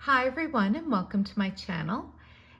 Hi everyone and welcome to my channel.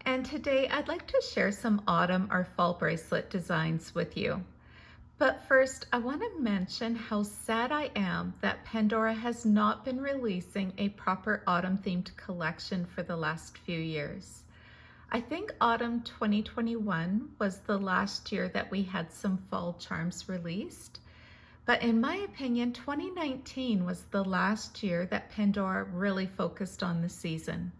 And today I'd like to share some autumn or fall bracelet designs with you. But first I want to mention how sad I am that Pandora has not been releasing a proper autumn themed collection for the last few years. I think autumn 2021 was the last year that we had some fall charms released. But in my opinion, 2019 was the last year that Pandora really focused on the season.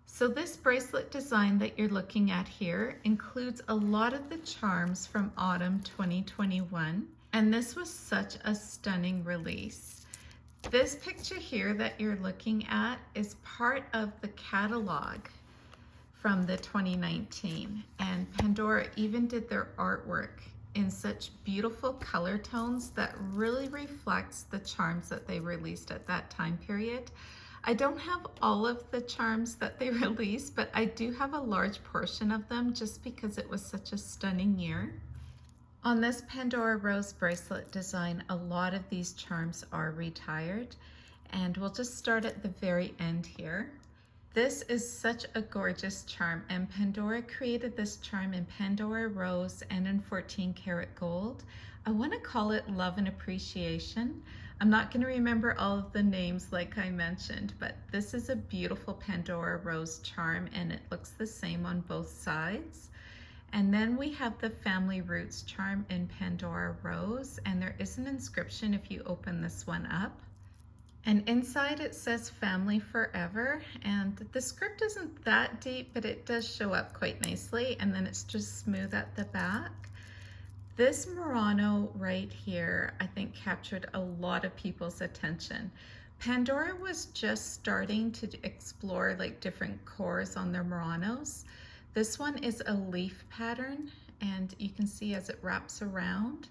So this bracelet design that you're looking at here includes a lot of the charms from autumn 2021. And this was such a stunning release. This picture here that you're looking at is part of the catalog from the 2019. And Pandora even did their artwork in such beautiful color tones that really reflects the charms that they released at that time period. I don't have all of the charms that they released, but I do have a large portion of them just because it was such a stunning year. On this Pandora Rose bracelet design, a lot of these charms are retired, and we'll just start at the very end here. This is such a gorgeous charm, and Pandora created this charm in Pandora Rose and in 14 karat gold. I want to call it Love and Appreciation. I'm not going to remember all of the names like I mentioned, but this is a beautiful Pandora Rose charm and it looks the same on both sides. And then we have the Family Roots charm in Pandora Rose, and there is an inscription if you open this one up. And inside it says Family Forever, and the script isn't that deep, but it does show up quite nicely, and then it's just smooth at the back. This Murano right here, I think captured a lot of people's attention. Pandora was just starting to explore like different cores on their Muranos. This one is a leaf pattern, and you can see as it wraps around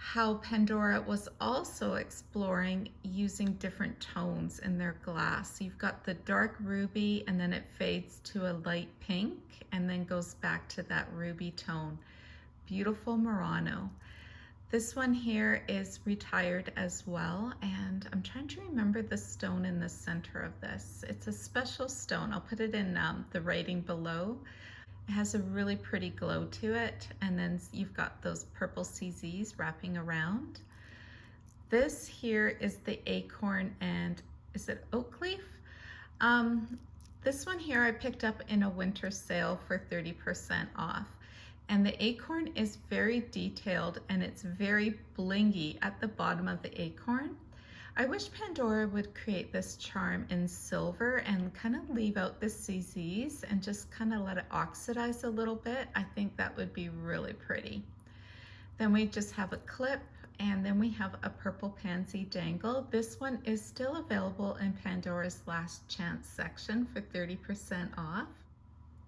how Pandora was also exploring using different tones in their glass. You've got the dark ruby, and then it fades to a light pink and then goes back to that ruby tone. Beautiful Murano. This one here is retired as well, and I'm trying to remember the stone in the center of this. It's a special stone. I'll put it in the writing below. It has a really pretty glow to it, and then you've got those purple CZs wrapping around. This here is the acorn, and is it oak leaf? This one here I picked up in a winter sale for 30% off. And the acorn is very detailed and it's very blingy at the bottom of the acorn. I wish Pandora would create this charm in silver and kind of leave out the CZs and just kind of let it oxidize a little bit. I think that would be really pretty. Then we just have a clip, and then we have a purple pansy dangle. This one is still available in Pandora's Last Chance section for 30% off.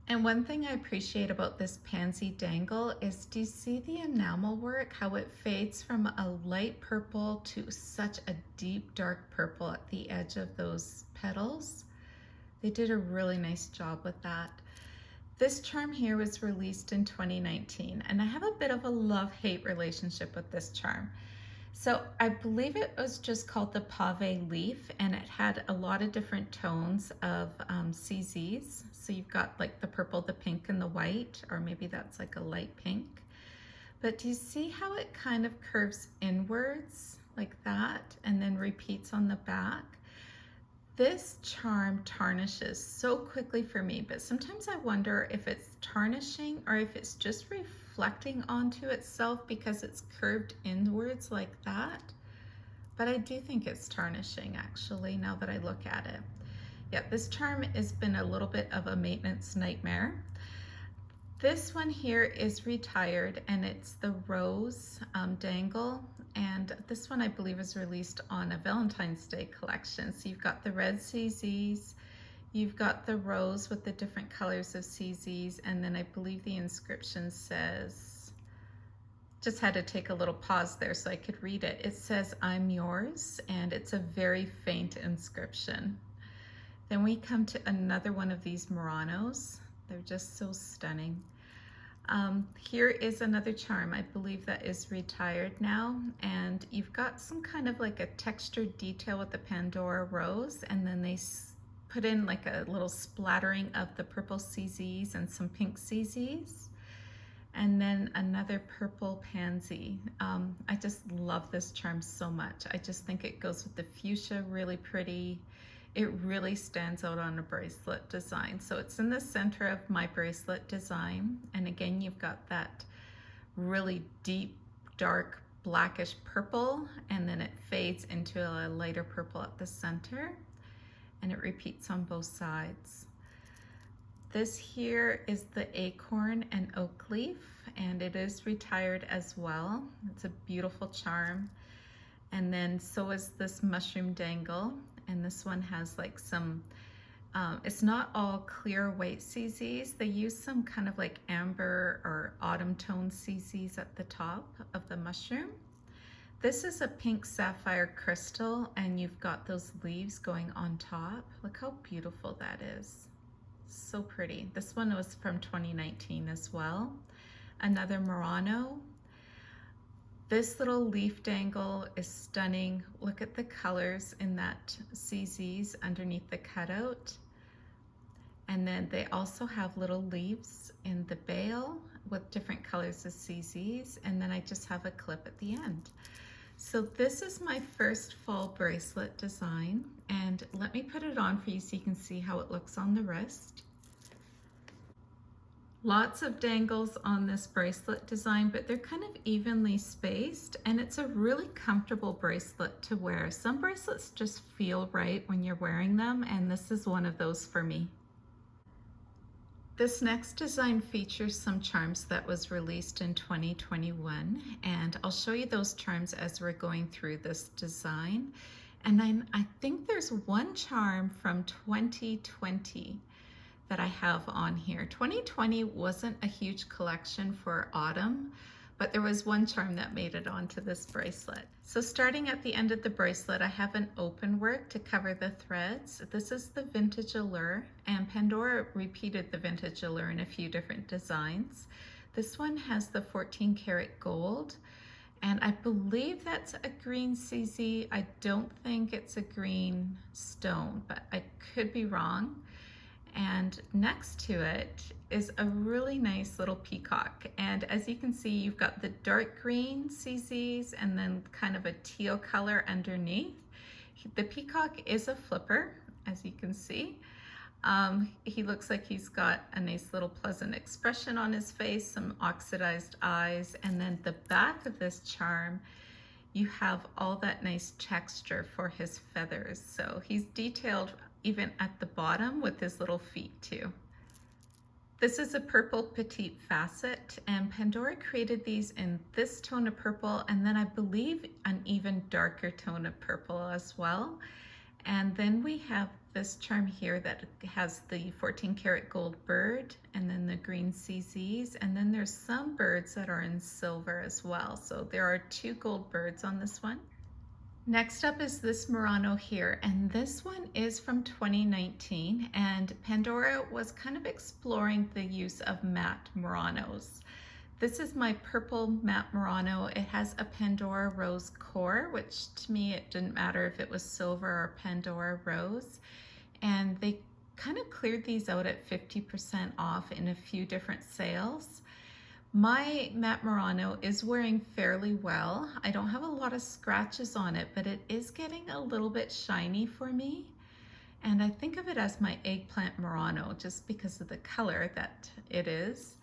And one thing I appreciate about this pansy dangle is, do you see the enamel work? How it fades from a light purple to such a deep dark purple at the edge of those petals. They did a really nice job with that. This charm here was released in 2019, and I have a bit of a love-hate relationship with this charm. So I believe it was just called the Pave Leaf, and it had a lot of different tones of CZs. So you've got like the purple, the pink, and the white, or maybe that's like a light pink. But do you see how it kind of curves inwards like that and then repeats on the back? This charm tarnishes so quickly for me, but sometimes I wonder if it's tarnishing or if it's just reflecting onto itself because it's curved inwards like that. But I do think it's tarnishing actually, now that I look at it. Yeah, this charm has been a little bit of a maintenance nightmare. This one here is retired, and it's the Rose dangle, and this one I believe is released on a Valentine's Day collection. So you've got the red CZs, you've got the rose with the different colors of CZs, and then I believe the inscription says, just had to take a little pause there so I could read it. It says, "I'm yours," and it's a very faint inscription. Then we come to another one of these Muranos. They're just so stunning. Here is another charm, I believe that is retired now, and you've got some kind of like a textured detail with the Pandora Rose, and then they put in like a little splattering of the purple CZs and some pink CZs. And then another purple pansy. I just love this charm so much. I just think it goes with the fuchsia, really pretty. It really stands out on a bracelet design. So it's in the center of my bracelet design. And again, you've got that really deep, dark, blackish purple, and then it fades into a lighter purple at the center, and it repeats on both sides. This here is the acorn and oak leaf, and it is retired as well. It's a beautiful charm. And then so is this mushroom dangle, and this one has like some, it's not all clear white CZs. They use some kind of like amber or autumn tone CZs at the top of the mushroom. This is a pink sapphire crystal, and you've got those leaves going on top. Look how beautiful that is. So pretty. This one was from 2019 as well. Another Murano. This little leaf dangle is stunning. Look at the colors in that CZs underneath the cutout. And then they also have little leaves in the bail with different colors of CZs. And then I just have a clip at the end. So this is my first fall bracelet design, and let me put it on for you so you can see how it looks on the wrist. Lots of dangles on this bracelet design, but they're kind of evenly spaced, and it's a really comfortable bracelet to wear. Some bracelets just feel right when you're wearing them, and this is one of those for me. This next design features some charms that was released in 2021, and I'll show you those charms as we're going through this design. And then I think there's one charm from 2020 that I have on here. 2020 wasn't a huge collection for autumn, but there was one charm that made it onto this bracelet. So starting at the end of the bracelet, I have an open work to cover the threads. This is the Vintage Allure, and Pandora repeated the Vintage Allure in a few different designs. This one has the 14 karat gold, and I believe that's a green CZ. I don't think it's a green stone, but I could be wrong. And next to it is a really nice little peacock. And as you can see, you've got the dark green CZs and then kind of a teal color underneath. The peacock is a flipper, as you can see. He looks like he's got a nice little pleasant expression on his face, some oxidized eyes, and then the back of this charm, you have all that nice texture for his feathers. So he's detailed even at the bottom with his little feet too. This is a purple petite facet, and Pandora created these in this tone of purple, and then I believe an even darker tone of purple as well. And then we have this charm here that has the 14 karat gold bird, and then the green CZs, and then there's some birds that are in silver as well. So there are 2 gold birds on this one. Next up is this Murano here, and this one is from 2019, and Pandora was kind of exploring the use of matte Muranos. This is my purple matte Murano. It has a Pandora rose core, which to me it didn't matter if it was silver or Pandora rose, and they kind of cleared these out at 50% off in a few different sales. My matte Murano is wearing fairly well. I don't have a lot of scratches on it, but it is getting a little bit shiny for me. And I think of it as my eggplant Murano just because of the color that it is.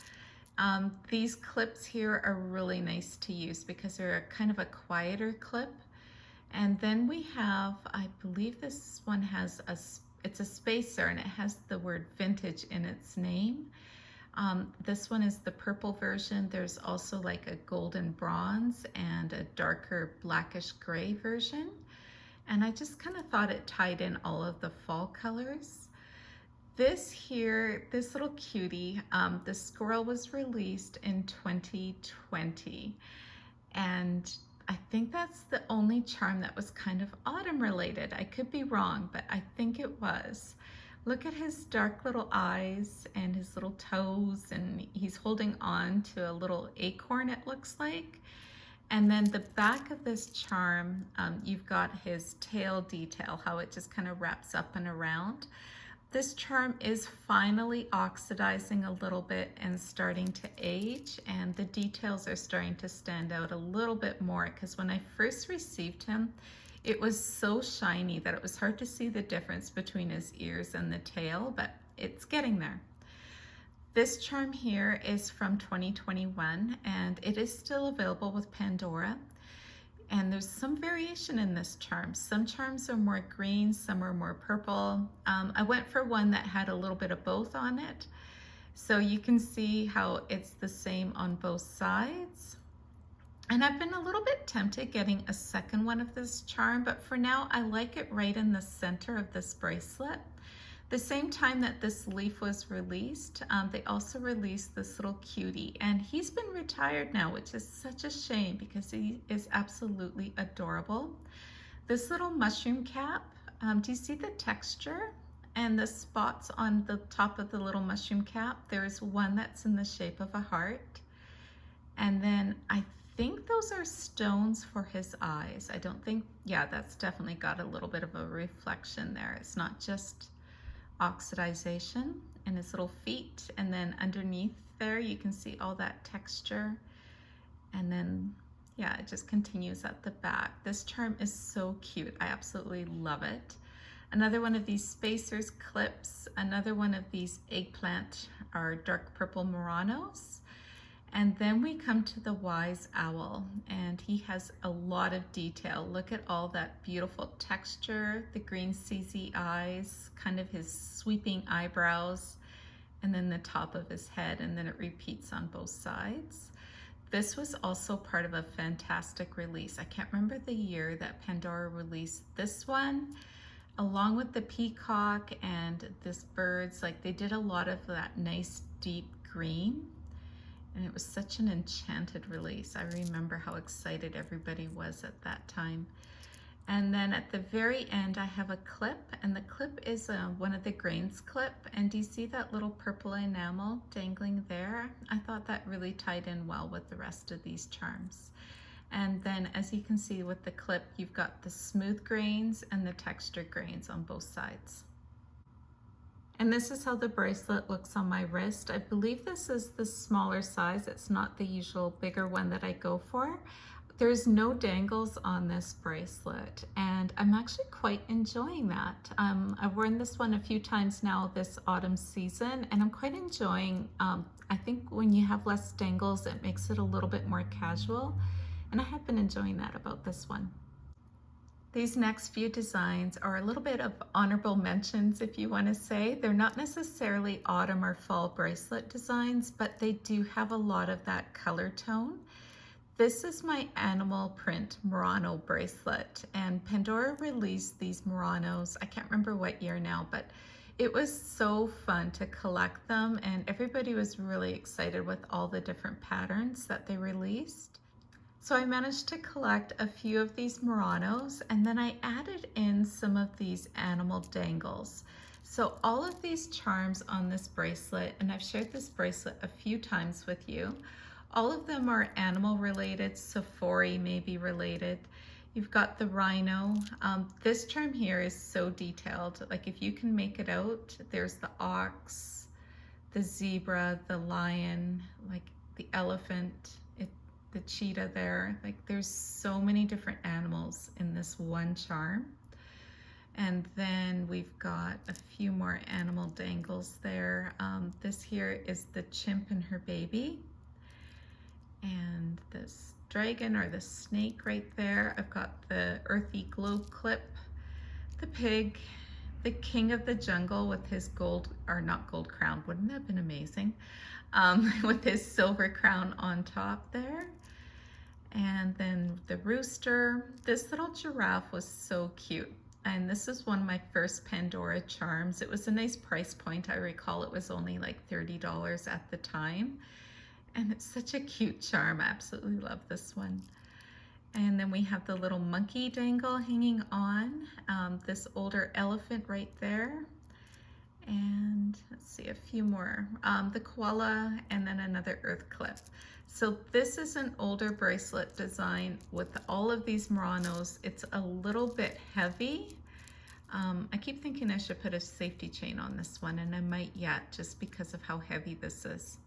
These clips here are really nice to use because they're a kind of a quieter clip. And then we have, I believe this one has it's a spacer, and it has the word vintage in its name. This one is the purple version. There's also like a golden bronze and a darker blackish gray version. And I just kind of thought it tied in all of the fall colors. This here, this little cutie, the squirrel was released in 2020. And I think that's the only charm that was kind of autumn related. I could be wrong, but I think it was. Look at his dark little eyes and his little toes, and he's holding on to a little acorn, it looks like. And then the back of this charm, you've got his tail detail, how it just kind of wraps up and around. This charm is finally oxidizing a little bit and starting to age, and the details are starting to stand out a little bit more, because when I first received him, it was so shiny that it was hard to see the difference between his ears and the tail, but it's getting there. This charm here is from 2021, and it is still available with Pandora. And there's some variation in this charm. Some charms are more green, some are more purple. I went for one that had a little bit of both on it. So you can see how it's the same on both sides. And I've been a little bit tempted getting a second one of this charm, but for now I like it right in the center of this bracelet. The same time that this leaf was released, they also released this little cutie, and he's been retired now, which is such a shame because he is absolutely adorable. This little mushroom cap, do you see the texture and the spots on the top of the little mushroom cap? There's one that's in the shape of a heart, and then I think those are stones for his eyes. I don't think, yeah, that's definitely got a little bit of a reflection there. It's not just oxidization in his little feet, and then underneath there you can see all that texture, and then yeah, it just continues at the back. This charm is so cute. I absolutely love it. Another one of these spacers clips, another one of these eggplant or dark purple Muranos. And then we come to the wise owl, and he has a lot of detail. Look at all that beautiful texture, the green CZ eyes, kind of his sweeping eyebrows, and then the top of his head, and then it repeats on both sides. This was also part of a fantastic release. I can't remember the year that Pandora released this one, along with the peacock and this birds. Like, they did a lot of that nice deep green. And it was such an enchanted release. I remember how excited everybody was at that time. And then at the very end, I have a clip, and the clip is one of the grains clip. And do you see that little purple enamel dangling there? I thought that really tied in well with the rest of these charms. And then as you can see with the clip, you've got the smooth grains and the texture grains on both sides. And this is how the bracelet looks on my wrist. I believe this is the smaller size. It's not the usual bigger one that I go for. There's no dangles on this bracelet, and I'm actually quite enjoying that. I've worn this one a few times now this autumn season, and I'm quite enjoying, I think when you have less dangles, it makes it a little bit more casual, and I have been enjoying that about this one. These next few designs are a little bit of honorable mentions, if you want to say. They're not necessarily autumn or fall bracelet designs, but they do have a lot of that color tone. This is my animal print Murano bracelet, and Pandora released these Muranos, I can't remember what year now, but it was so fun to collect them, and everybody was really excited with all the different patterns that they released. So I managed to collect a few of these Muranos, and then I added in some of these animal dangles. So all of these charms on this bracelet, and I've shared this bracelet a few times with you, all of them are animal related, safari maybe related. You've got the rhino. This charm here is so detailed. Like, if you can make it out, there's the ox, the zebra, the lion, like the elephant, the cheetah there. Like, there's so many different animals in this one charm. And then we've got a few more animal dangles there. This here is the chimp and her baby, and this dragon or the snake right there. I've got the earthy globe clip, the pig, the king of the jungle with his gold, or not gold crown, wouldn't that have been amazing? With his silver crown on top there. And then the rooster. This little giraffe was so cute. And this is one of my first Pandora charms. It was a nice price point. I recall it was only like $30 at the time. And it's such a cute charm. I absolutely love this one. And then we have the little monkey dangle hanging on. This older elephant right there. And let's see, a few more. The koala, and then another earth clip. So this is an older bracelet design with all of these Muranos. It's a little bit heavy. I keep thinking I should put a safety chain on this one, and I might yet, just because of how heavy this is.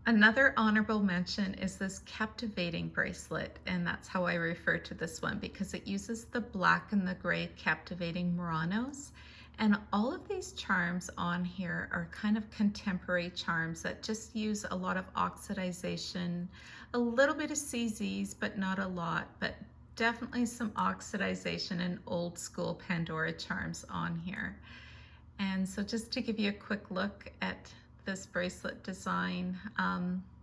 Another honorable mention is this captivating bracelet, and that's how I refer to this one because it uses the black and the gray captivating Muranos. And all of these charms on here are kind of contemporary charms that just use a lot of oxidization, a little bit of CZs, but not a lot, but definitely some oxidization and old school Pandora charms on here. And so just to give you a quick look at this bracelet design,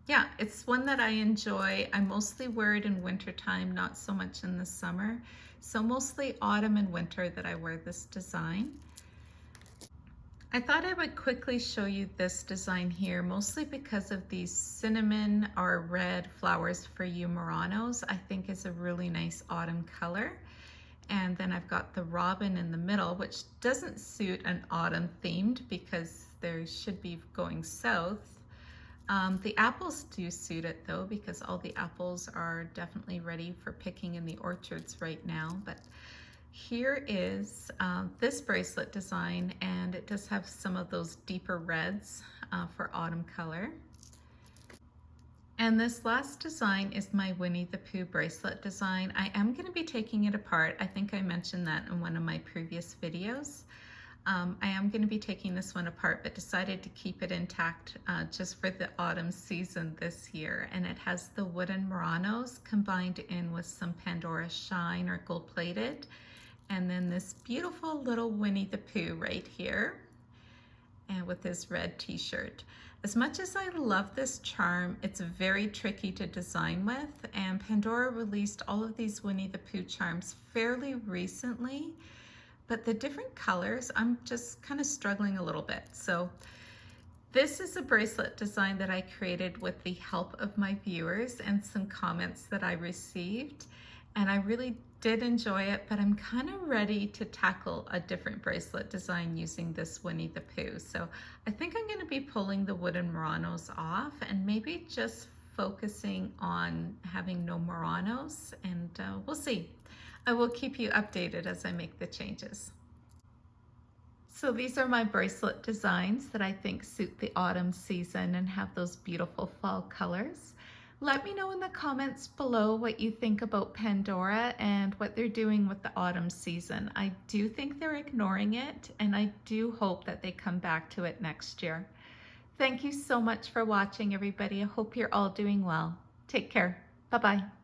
yeah, it's one that I enjoy. I mostly wear it in wintertime, not so much in the summer. So mostly autumn and winter that I wear this design. I thought I would quickly show you this design here, mostly because of these cinnamon or red flowers for you Muranos. I think is a really nice autumn color. And then I've got the robin in the middle, which doesn't suit an autumn themed because they should be going south. The apples do suit it though, because all the apples are definitely ready for picking in the orchards right now. But here is this bracelet design, and it does have some of those deeper reds for autumn color. And this last design is my Winnie the Pooh bracelet design. I am going to be taking it apart. I think I mentioned that in one of my previous videos. I am going to be taking this one apart, but decided to keep it intact just for the autumn season this year. And it has the wooden Muranos combined in with some Pandora shine or gold plated. And then this beautiful little Winnie the Pooh right here, and with his red t-shirt. As much as I love this charm, it's very tricky to design with, and Pandora released all of these Winnie the Pooh charms fairly recently, but the different colors, I'm just kind of struggling a little bit. So this is a bracelet design that I created with the help of my viewers and some comments that I received, and I really did enjoy it, but I'm kind of ready to tackle a different bracelet design using this Winnie the Pooh. So I think I'm going to be pulling the wooden Muranos off and maybe just focusing on having no Muranos, and we'll see. I will keep you updated as I make the changes. So these are my bracelet designs that I think suit the autumn season and have those beautiful fall colors. Let me know in the comments below what you think about Pandora and what they're doing with the autumn season. I do think they're ignoring it, and I do hope that they come back to it next year. Thank you so much for watching, everybody. I hope you're all doing well. Take care. Bye-bye.